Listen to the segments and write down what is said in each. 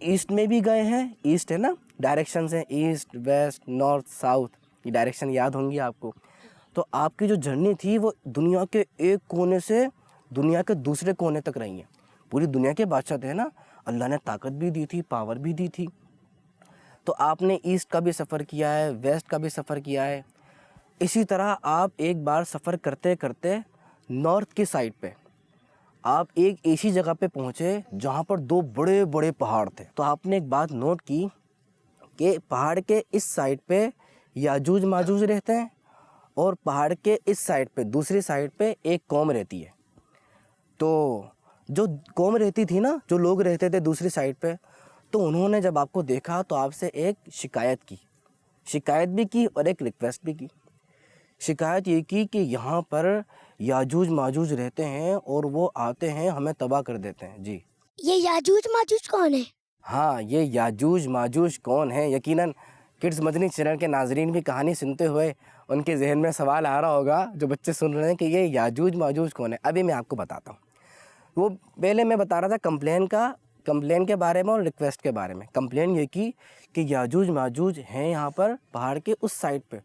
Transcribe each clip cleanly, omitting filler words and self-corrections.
Asset میں بھی گئے ہیں, ایسٹ ہے نا, ڈائریکشنز ہیں ایسٹ ویسٹ نارتھ ساؤتھ, یہ ڈائریکشن یاد ہوں گی آپ کو. تو آپ کی جو جرنی تھی وہ دنیا کے ایک کونے سے دنیا کے دوسرے کونے تک رہی ہیں. پوری دنیا کے بادشاہ تھے نا, اللہ نے طاقت بھی دی تھی, پاور بھی دی تھی. تو آپ نے ایسٹ کا بھی سفر کیا ہے, ویسٹ کا بھی سفر کیا ہے. اسی طرح آپ ایک بار سفر کرتے کرتے نارتھ کی سائڈ پہ آپ ایک ایسی جگہ پہ پہنچے جہاں پر 2 بڑے بڑے پہاڑ تھے. تو آپ نے ایک بات نوٹ کی کہ پہاڑ کے اس سائڈ پہ یاجوج ماجوج رہتے ہیں اور پہاڑ کے اس سائڈ پہ دوسری سائڈ پہ ایک قوم رہتی ہے. تو جو قوم رہتی تھی نا, جو لوگ رہتے تھے دوسری سائڈ پہ, تو انہوں نے جب آپ کو دیکھا تو آپ سے ایک شکایت بھی کی اور ایک ریکویسٹ بھی کی. شکایت یہ کی کہ یہاں پر یاجوج ماجوج رہتے ہیں اور وہ آتے ہیں ہمیں تباہ کر دیتے ہیں. جی, یہ یاجوج ماجوج کون ہے؟ ہاں, یہ یاجوج ماجوج کون ہیں؟ یقیناً کڈز مدنی چینل کے ناظرین بھی کہانی سنتے ہوئے ان کے ذہن میں سوال آ رہا ہوگا جو بچے سن رہے ہیں کہ یہ یاجوج ماجوج کون ہے. ابھی میں آپ کو بتاتا ہوں. وہ پہلے میں بتا رہا تھا کمپلین کے بارے میں اور ریکویسٹ کے بارے میں. کمپلین یہ کی کہ یاجوج ماجوج ہیں یہاں پر پہاڑ کے اس سائڈ پہ,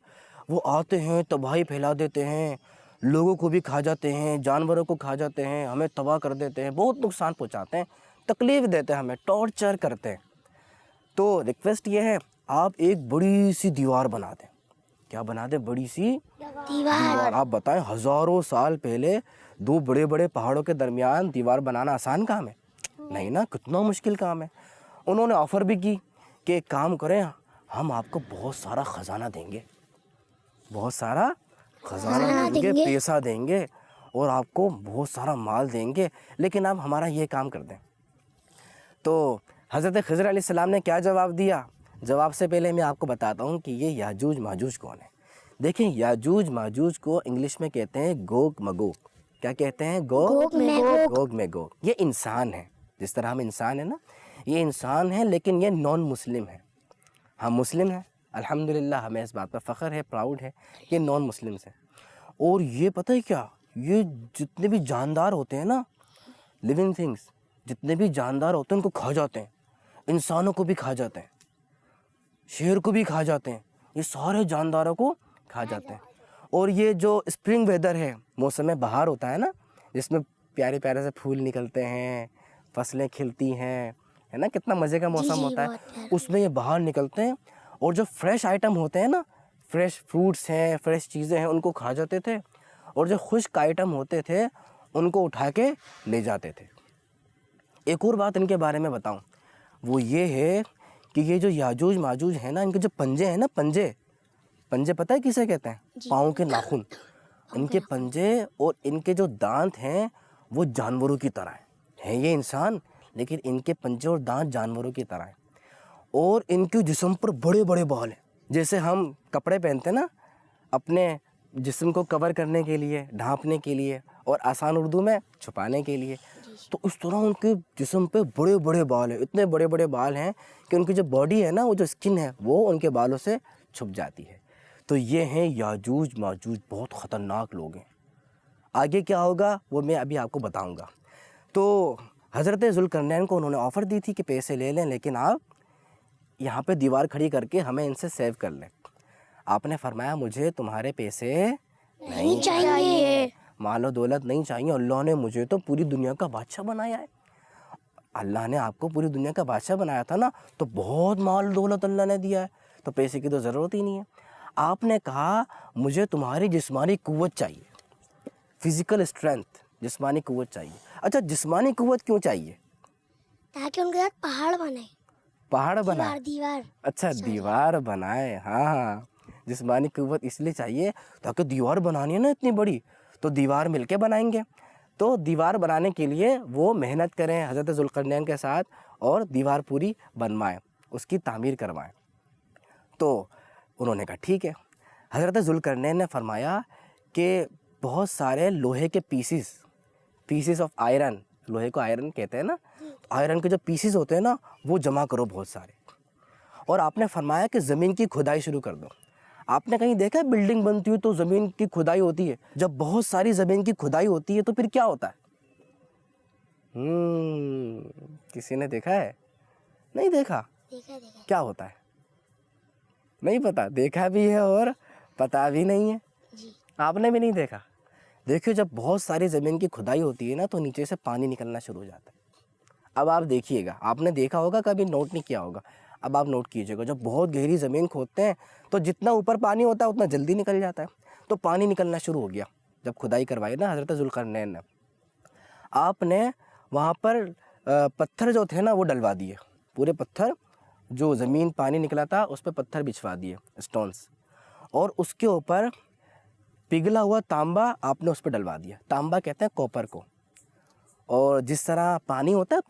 وہ آتے ہیں تباہی پھیلا دیتے ہیں, لوگوں کو بھی کھا جاتے ہیں, جانوروں کو کھا جاتے ہیں, ہمیں تباہ کر دیتے ہیں, بہت نقصان پہنچاتے ہیں, تکلیف دیتے ہیں, ہمیں ٹارچر کرتے ہیں. تو ریکویسٹ یہ ہے آپ ایک بڑی سی دیوار بنا دیں. کیا بنا دیں؟ بڑی سی دیوار. آپ بتائیں ہزاروں سال پہلے 2 بڑے بڑے پہاڑوں کے درمیان دیوار بنانا آسان کام ہے؟ نہیں نا, کتنا مشکل کام ہے. انہوں نے آفر بھی کی کہ ایک کام کریں, ہم آپ کو بہت سارا خزانہ دیں گے, پیسہ دیں گے اور آپ کو بہت سارا مال دیں گے, لیکن آپ ہمارا یہ کام کر دیں. تو حضرت خضر علیہ السلام نے کیا جواب دیا؟ جواب سے پہلے میں آپ کو بتاتا ہوں کہ یہ یاجوج ماجوج کون ہے. دیکھیں, یاجوج ماجوج کو انگلش میں کہتے ہیں گوگ مگوگ. کیا کہتے ہیں؟ گوگ میگوگ. یہ انسان ہے, جس طرح ہم انسان ہیں نا, یہ انسان ہے لیکن یہ نان مسلم ہے. ہم مسلم ہیں الحمدللہ, ہمیں اس بات پر فخر ہے, پراؤڈ ہے کہ نان مسلمس ہیں. اور یہ پتہ ہے کیا, یہ جتنے بھی جاندار ہوتے ہیں نا, لیونگ تھنگس, جتنے بھی جاندار ہوتے ہیں ان کو کھا جاتے ہیں. انسانوں کو بھی کھا جاتے ہیں, شیر کو بھی کھا جاتے ہیں, یہ سارے جانداروں کو کھا جاتے ہیں. اور یہ جو اسپرنگ ویدر ہے, موسم بہار ہوتا ہے نا, جس میں پیارے پیارے سے پھول نکلتے ہیں, فصلیں کھلتی ہیں, ہے نا, کتنا مزے کا موسم ہوتا ہے, اس میں یہ باہر نکلتے ہیں اور جو فریش آئٹم ہوتے ہیں نا, فریش فروٹس ہیں, فریش چیزیں ہیں, ان کو کھا جاتے تھے, اور جو خشک آئٹم ہوتے تھے ان کو اٹھا کے لے جاتے تھے. ایک اور بات ان کے بارے میں بتاؤں, وہ یہ ہے کہ یہ جو یاجوج ماجوج ہیں نا, ان کے جو پنجے ہیں نا, پنجے پتہ ہے کسے کہتے ہیں؟ پاؤں کے ناخن. ان کے پنجے اور ان کے جو دانت ہیں وہ جانوروں کی طرح ہیں. یہ انسان, لیکن ان کے پنجے اور دانت جانوروں کی طرح ہیں. اور ان کے جسم پر بڑے بڑے بال ہیں. جیسے ہم کپڑے پہنتے ہیں نا اپنے جسم کو کور کرنے کے لیے, ڈھانپنے کے لیے, اور آسان اردو میں چھپانے کے لیے, تو اس طرح ان کے جسم پہ بڑے بڑے بال ہیں. اتنے بڑے بڑے بال ہیں کہ ان کی جو باڈی ہے نا, وہ جو اسکن ہے وہ ان کے بالوں سے چھپ جاتی ہے. تو یہ ہیں یاجوج ماجوج, بہت خطرناک لوگ ہیں. آگے کیا ہوگا وہ میں ابھی آپ کو بتاؤں گا. تو حضرت ذوالقرنین کو انہوں نے آفر دی تھی کہ پیسے لے لیں, لیکن آپ یہاں پہ دیوار کھڑی کر کے ہمیں ان سے سیو کر لیں. آپ نے فرمایا مجھے تمہارے پیسے نہیں چاہیے, مال و دولت نہیں چاہیے, اللہ نے مجھے تو پوری دنیا کا بادشاہ بنایا ہے. اللہ نے آپ کو پوری دنیا کا بادشاہ بنایا تھا نا, تو بہت مال دولت اللہ نے دیا ہے, تو پیسے کی تو ضرورت ہی نہیں ہے. آپ نے کہا مجھے تمہاری جسمانی قوت چاہیے, فزیکل اسٹرینتھ, جسمانی قوت چاہیے. اچھا, جسمانی قوت کیوں چاہیے؟ تاکہ ان کے ساتھ پہاڑ بنائے, دیوار. اچھا, دیوار بنائے. ہاں, جسمانی قوت اس لیے چاہیے تاکہ دیوار بنانی ہے نا اتنی بڑی, تو دیوار مل کے بنائیں گے. تو دیوار بنانے کے لیے وہ محنت کریں حضرت ذوالقرنین کے ساتھ اور دیوار پوری بنوائیں, اس کی تعمیر کروائیں. تو انہوں نے کہا ٹھیک ہے. حضرت ذوالقرنین نے فرمایا کہ بہت سارے لوہے کے پیسز آف آئرن, لوہے کو آئرن کہتے ہیں نا, آئرن کے جو پیسز ہوتے ہیں نا وہ جمع کرو بہت سارے. اور آپ نے فرمایا کہ زمین کی کھدائی شروع کر دو. آپ نے کہیں دیکھا ہے بلڈنگ بنتی ہے تو زمین کی کھدائی ہوتی ہے؟ جب بہت ساری زمین کی کھدائی ہوتی ہے تو پھر کیا ہوتا ہے؟ کسی نے دیکھا ہے؟ نہیں دیکھا؟ دیکھا دیکھا کیا ہوتا ہے؟ نہیں پتا، دیکھا بھی ہے اور پتا بھی نہیں ہے. جی. آپ نے بھی نہیں دیکھا؟ دیکھیے جب بہت ساری زمین کی کھدائی ہوتی ہے نا تو نیچے سے پانی نکلنا شروع ہو جاتا ہے. اب آپ دیکھیے گا، آپ نے دیکھا ہوگا کبھی نوٹ نہیں کیا ہوگا، اب آپ نوٹ کیجئے گا، جب بہت گہری زمین کھودتے ہیں تو جتنا اوپر پانی ہوتا ہے اتنا جلدی نکل جاتا ہے. تو پانی نکلنا شروع ہو گیا جب کھدائی کروائی نا حضرت ذوالقرنین نے. آپ نے وہاں پر پتھر جو تھے نا وہ ڈلوا دیے، پورے پتھر جو زمین پانی نکلا تھا اس پہ پتھر بچھوا دیے، اسٹونز، اور اس کے اوپر پگھلا ہوا تانبا آپ نے اس پہ ڈلوا دیا. تانبا کہتے ہیں کوپر کو. اور جس طرح پانی ہوتا ہے،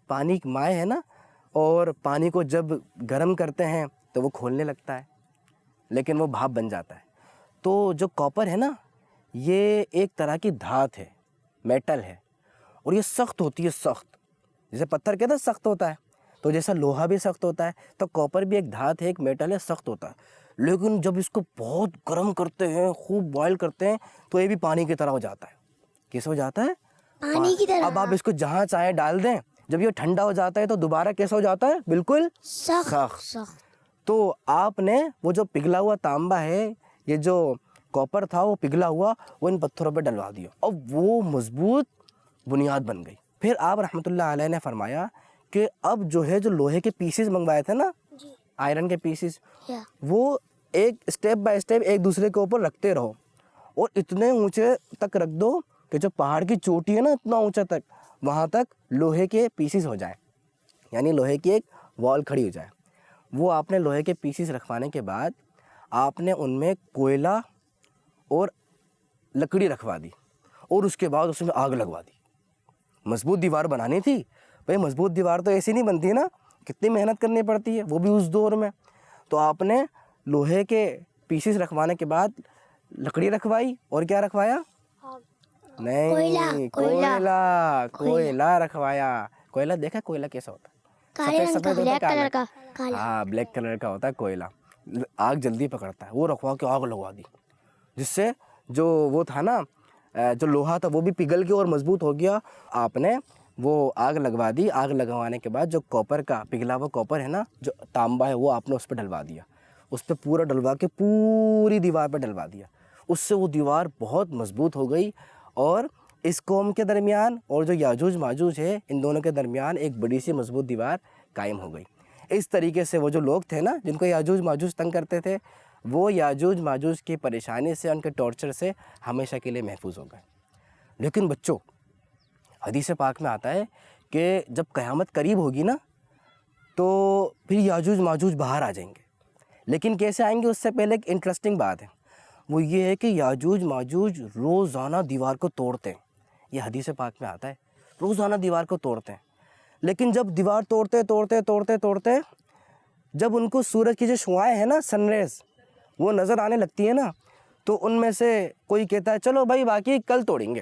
پانی ایک مائع ہے نا، اور پانی کو جب گرم کرتے ہیں تو وہ کھولنے لگتا ہے لیکن وہ بھاپ بن جاتا ہے. تو جو کوپر ہے نا یہ ایک طرح کی دھات ہے، میٹل ہے، اور یہ سخت ہوتی ہے، سخت. جیسے پتھر کہتے ہیں سخت ہوتا ہے، تو جیسا لوہا بھی سخت ہوتا ہے تو کوپر بھی ایک دھات ہے، ایک میٹل ہے، سخت ہوتا ہے. لیکن جب اس کو بہت گرم کرتے ہیں، خوب بوائل کرتے ہیں تو یہ بھی پانی کی طرح ہو جاتا ہے. کیسے ہو جاتا ہے؟ پانی کی طرح. اب آپ اس کو جہاں چاہیں ڈال دیں، جب یہ ٹھنڈا ہو جاتا ہے تو دوبارہ کیسا ہو جاتا ہے؟ بالکل سخت. تو آپ نے وہ جو پگھلا ہوا تانبا ہے، یہ جو کوپر تھا وہ پگھلا ہوا، وہ ان پتھروں پہ ڈلوا دیا، اب وہ مضبوط بنیاد بن گئی. پھر آپ رحمۃ اللہ علیہ نے فرمایا کہ اب جو ہے جو لوہے کے پیسز منگوائے تھے نا، آئرن کے پیسز، وہ ایک اسٹیپ بائی اسٹیپ ایک دوسرے کے اوپر رکھتے رہو، اور اتنے اونچے تک رکھ دو کہ جو پہاڑ کی چوٹی ہے نا اتنا اونچا تک، وہاں تک لوہے کے پیسز ہو جائیں، یعنی لوہے کی ایک وال کھڑی ہو جائے. وہ آپ نے لوہے کے پیسز رکھوانے کے بعد آپ نے ان میں کوئلہ اور لکڑی رکھوا دی، اور اس کے بعد اس میں آگ لگوا دی. مضبوط دیوار بنانی تھی بھئی، مضبوط دیوار تو ایسی نہیں بنتی نا، کتنی محنت کرنی پڑتی ہے، وہ بھی اس دور میں. تو آپ نے لوہے کے پیسز رکھوانے کے بعد لکڑی رکھوائی، اور کیا رکھوایا؟ نہیں، کوئلہ رکھوایا. کوئلہ دیکھا کوئلہ کیسا ہوتا ہے؟ سفید ہوتا ہے، کالا. ہاں، بلیک کلر کا ہوتا ہے کوئلہ، آگ جلدی پکڑتا ہے. وہ رکھوا کے آگ لگوا دی، جس سے جو وہ تھا نا، جو لوہا تھا وہ بھی پگھل کے اور مضبوط ہو گیا. آپ نے وہ آگ لگوا دی. آگ لگوانے کے بعد جو کوپر کا پگھلا ہوا کوپر ہے نا، جو تانبا ہے، وہ آپ نے اس پہ ڈلوا دیا. اس پہ پورا ڈلوا کے پوری دیوار پہ ڈلوا دیا. اس سے وہ دیوار بہت مضبوط ہو گئی، اور اس قوم کے درمیان اور جو یاجوج ماجوج ہے ان دونوں کے درمیان ایک بڑی سی مضبوط دیوار قائم ہو گئی. اس طریقے سے وہ جو لوگ تھے نا جن کو یاجوج ماجوج تنگ کرتے تھے، وہ یاجوج ماجوج کی پریشانی سے، ان کے ٹارچر سے ہمیشہ کے لیے محفوظ ہو گئے. لیکن بچوں، حدیث پاک میں آتا ہے کہ جب قیامت قریب ہوگی نا تو پھر یاجوج ماجوج باہر آ جائیں گے. لیکن کیسے آئیں گے؟ اس سے پہلے ایک انٹرسٹنگ بات ہے، وہ یہ ہے کہ یاجوج ماجوج روزانہ دیوار کو توڑتے ہیں. یہ حدیث پاک میں آتا ہے، روزانہ دیوار کو توڑتے ہیں. لیکن جب دیوار توڑتے جب ان کو سورج کی جو شعاعیں ہیں نا، سن ریز، وہ نظر آنے لگتی ہیں نا، تو ان میں سے کوئی کہتا ہے چلو بھائی باقی کل توڑیں گے.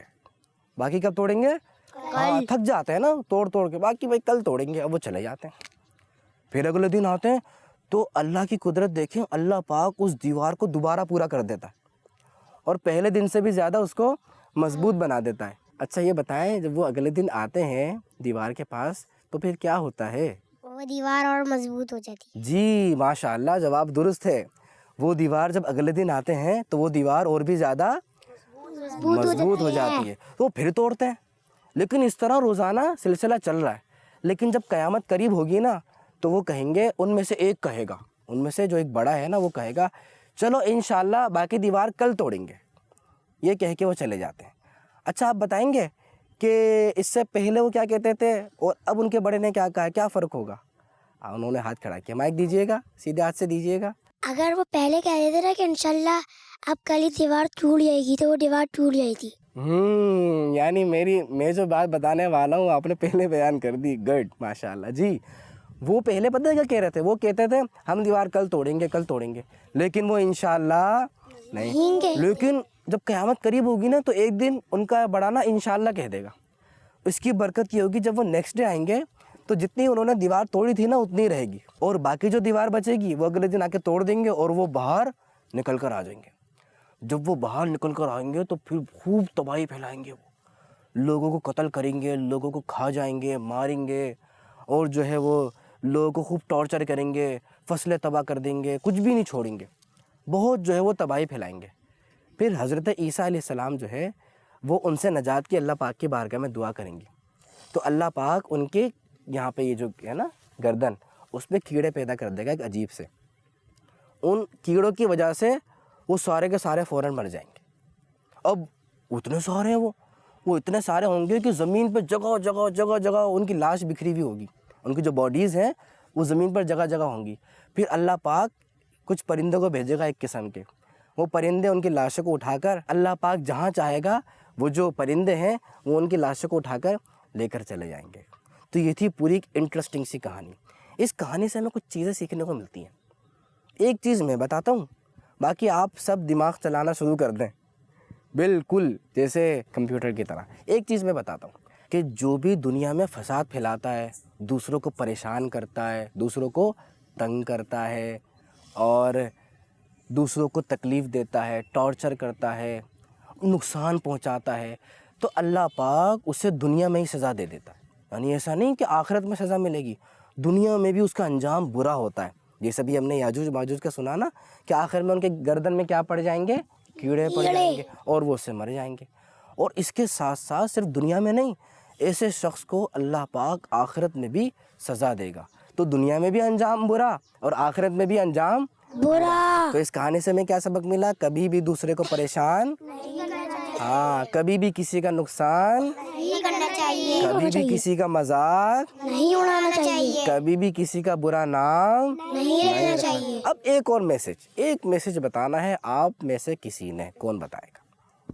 باقی کب توڑیں گے؟ ہاں، تھک جاتے ہیں نا توڑ کے، باقی بھائی کل توڑیں گے. اب وہ چلے جاتے ہیں. پھر اگلے دن آتے ہیں تو اللہ کی قدرت دیکھیں، اللہ پاک اس دیوار کو دوبارہ پورا کر دیتا ہے، اور پہلے دن سے بھی زیادہ اس کو مضبوط بنا دیتا ہے. اچھا یہ بتائیں، جب وہ اگلے دن آتے ہیں دیوار کے پاس تو پھر کیا ہوتا ہے؟ وہ دیوار اور مضبوط ہو جاتی ہے. جی ماشاءاللہ، جواب درست ہے. وہ دیوار جب اگلے دن آتے ہیں تو وہ دیوار اور بھی زیادہ مضبوط ہو جاتی ہے. تو پھر توڑتے ہیں. لیکن اس طرح روزانہ سلسلہ چل رہا ہے. لیکن جب قیامت قریب ہوگی نا تو وہ کہیں گے، ان میں سے ایک کہے گا، ان میں سے جو ایک بڑا ہے نا وہ کہے گا چلو انشاءاللہ باقی دیوار کل توڑیں گے. یہ کہہ کے وہ چلے جاتے ہیں. اچھا آپ بتائیں گے کہ اس سے پہلے وہ کیا کہتے تھے اور اب ان کے بڑے نے کیا کہا، کیا فرق ہوگا؟ انہوں نے ہاتھ کھڑا کیا. مائک دیجیے گا، سیدھے ہاتھ سے دیجیے گا. اگر وہ پہلے کہہ دیتے نا کہ انشاءاللہ اب کل ہی دیوار ٹوٹ جائے گی، تو وہ دیوار ٹوٹ جائے تھی. یعنی میں جو بات بتانے والا ہوں آپ نے پہلے بیان کر دی. گڈ، ماشاءاللہ. جی وہ پہلے پتہ ہے کیا کہہ رہے تھے؟ وہ کہتے تھے ہم دیوار کل توڑیں گے، لیکن وہ انشاءاللہ نہیں. لیکن جب قیامت قریب ہوگی نا تو ایک دن ان کا بڑا نا انشاءاللہ کہہ دے گا. اس کی برکت یہ ہوگی، جب وہ نیکسٹ ڈے آئیں گے تو جتنی انہوں نے دیوار توڑی تھی نا اتنی رہے گی، اور باقی جو دیوار بچے گی وہ اگلے دن آ کے توڑ دیں گے اور وہ باہر نکل کر آ جائیں گے. جب وہ باہر نکل کر آئیں گے تو پھر خوب تباہی پھیلائیں گے. وہ لوگوں کو قتل کریں گے، لوگوں کو کھا جائیں گے، ماریں گے، اور جو ہے وہ لوگوں کو خوب ٹارچر کریں گے, فصلیں تباہ کر دیں گے, کچھ بھی نہیں چھوڑیں گے, بہت جو ہے وہ تباہی پھیلائیں گے. پھر حضرت عیسیٰ علیہ السلام جو ہے وہ ان سے نجات کی اللہ پاک کی بارگاہ میں دعا کریں گی. تو اللہ پاک ان کے یہاں پہ یہ جو ہے نا گردن, اس پہ کیڑے پیدا کر دے گا ایک عجیب سے. ان کیڑوں کی وجہ سے وہ سارے کے سارے فوراً مر جائیں گے. اب اتنے سارے ہیں وہ اتنے سارے ہوں گے کہ زمین پہ جگہ جگہ جگہ جگہ ان کی لاش بکھری ہوئی ہوگی, ان کی جو باڈیز ہیں وہ زمین پر جگہ جگہ ہوں گی. پھر اللہ پاک کچھ پرندوں کو بھیجے گا ایک قسم کے, وہ پرندے ان کی لاشوں کو اٹھا کر اللہ پاک جہاں چاہے گا وہ جو پرندے ہیں وہ ان کی لاشوں کو اٹھا کر لے کر چلے جائیں گے. تو یہ تھی پوری ایک انٹرسٹنگ سی کہانی. اس کہانی سے ہمیں کچھ چیزیں سیکھنے کو ملتی ہیں. ایک چیز میں بتاتا ہوں, باقی آپ سب دماغ چلانا شروع کر دیں بالکل جیسے کمپیوٹر کی طرح. ایک چیز میں بتاتا ہوں کہ جو بھی دنیا میں فساد پھیلاتا ہے, دوسروں کو پریشان کرتا ہے, دوسروں کو تنگ کرتا ہے اور دوسروں کو تکلیف دیتا ہے, ٹارچر کرتا ہے, نقصان پہنچاتا ہے, تو اللہ پاک اسے دنیا میں ہی سزا دے دیتا ہے. یعنی ایسا نہیں کہ آخرت میں سزا ملے گی, دنیا میں بھی اس کا انجام برا ہوتا ہے. جیسے بھی ہم نے یاجوج ماجوج کا سنا نا کہ آخر میں ان کے گردن میں کیا پڑ جائیں گے, کیڑے پڑ جائیں گے اور وہ اس سے مر جائیں گے. اور اس کے ساتھ ساتھ صرف دنیا میں نہیں, ایسے شخص کو اللہ پاک آخرت میں بھی سزا دے گا. تو دنیا میں بھی انجام برا اور آخرت میں بھی انجام برا. تو اس کہانی سے ہمیں کیا سبق ملا؟ کبھی بھی دوسرے کو پریشان ہاں, کبھی بھی کسی کا نقصان نہیں کرنا چاہیے, کبھی بھی کسی کا مذاق نہیں اڑانا چاہیے, کبھی بھی کسی کا برا نام نہیں لینا چاہیے. اب ایک اور ایک میسج بتانا ہے آپ میں سے کسی نے, کون بتائے گا؟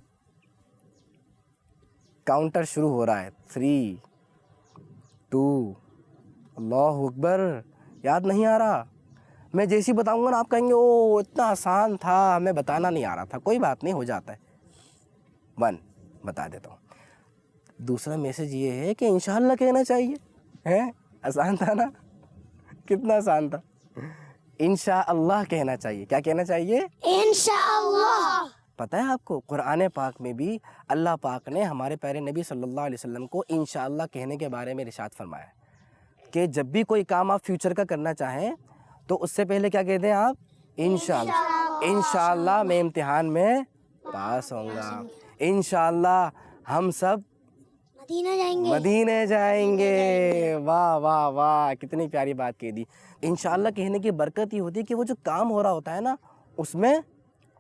کاؤنٹر شروع ہو رہا ہے. 3 2 اللہ اکبر. یاد نہیں آ رہا؟ میں جیسی بتاؤں گا نا آپ کہیں گے او اتنا آسان تھا, ہمیں بتانا نہیں آ رہا تھا. کوئی بات نہیں, ہو جاتا ہے. 1 بتا دیتا ہوں. دوسرا میسج یہ ہے کہ انشاءاللہ کہنا چاہیے. ہے آسان تھا نا, کتنا آسان تھا. انشاءاللہ کہنا چاہیے. کیا کہنا چاہیے؟ انشاءاللہ. پتہ ہے آپ کو قرآن پاک میں بھی اللہ پاک نے ہمارے پیارے نبی صلی اللہ علیہ وسلم کو انشاءاللہ کہنے کے بارے میں ارشاد فرمایا کہ جب بھی کوئی کام آپ فیوچر کا کرنا چاہیں تو اس سے پہلے کیا کہتے ہیں آپ؟ انشاءاللہ. انشاءاللہ میں امتحان میں پاس ہوں گا. انشاءاللہ ہم سب مدینے جائیں گے. واہ واہ واہ, کتنی پیاری بات کہہ دی. انشاءاللہ کہنے کی برکت یہ ہوتی ہے کہ وہ جو کام ہو رہا ہوتا ہے نا اس میں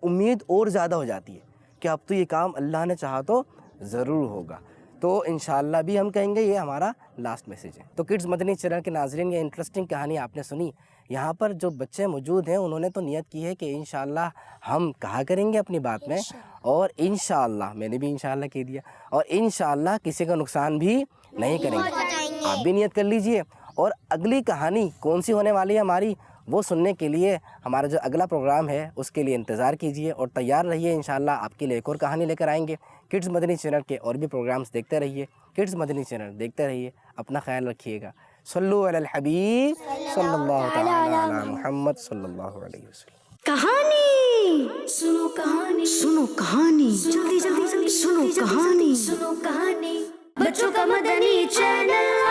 امید اور زیادہ ہو جاتی ہے کہ اب تو یہ کام اللہ نے چاہا تو ضرور ہوگا. تو انشاءاللہ بھی ہم کہیں گے. یہ ہمارا لاسٹ میسیج ہے. تو کڈز مدنی چینل کے ناظرین, یہ انٹرسٹنگ کہانی آپ نے سنی. یہاں پر جو بچے موجود ہیں انہوں نے تو نیت کی ہے کہ انشاءاللہ ہم کہا کریں گے اپنی بات میں, اور انشاءاللہ میں نے بھی انشاءاللہ کہہ دیا, اور انشاءاللہ کسی کا نقصان بھی نہیں کریں گے. آپ بھی نیت کر لیجئے. اور اگلی کہانی کون سی ہونے والی ہے ہماری, وہ سننے کے لیے ہمارا جو اگلا پروگرام ہے اس کے لیے انتظار کیجئے اور تیار رہیے. انشاءاللہ آپ کے لیے ایک اور کہانی لے کر آئیں گے. کڈز مدنی چینل کے اور بھی پروگرامز دیکھتے رہیے. کڈز مدنی چینل دیکھتے رہیے. اپنا خیال رکھیے گا. صلو علی الحبیب صلی اللہ تعالی علی محمد صلی اللہ علیہ وسلم. کہانی سنو, کہانی سنو, کہانی جلدی جلدی جلدی سنو, کہانی سنو, کہانی بچوں کا مدنی چینل.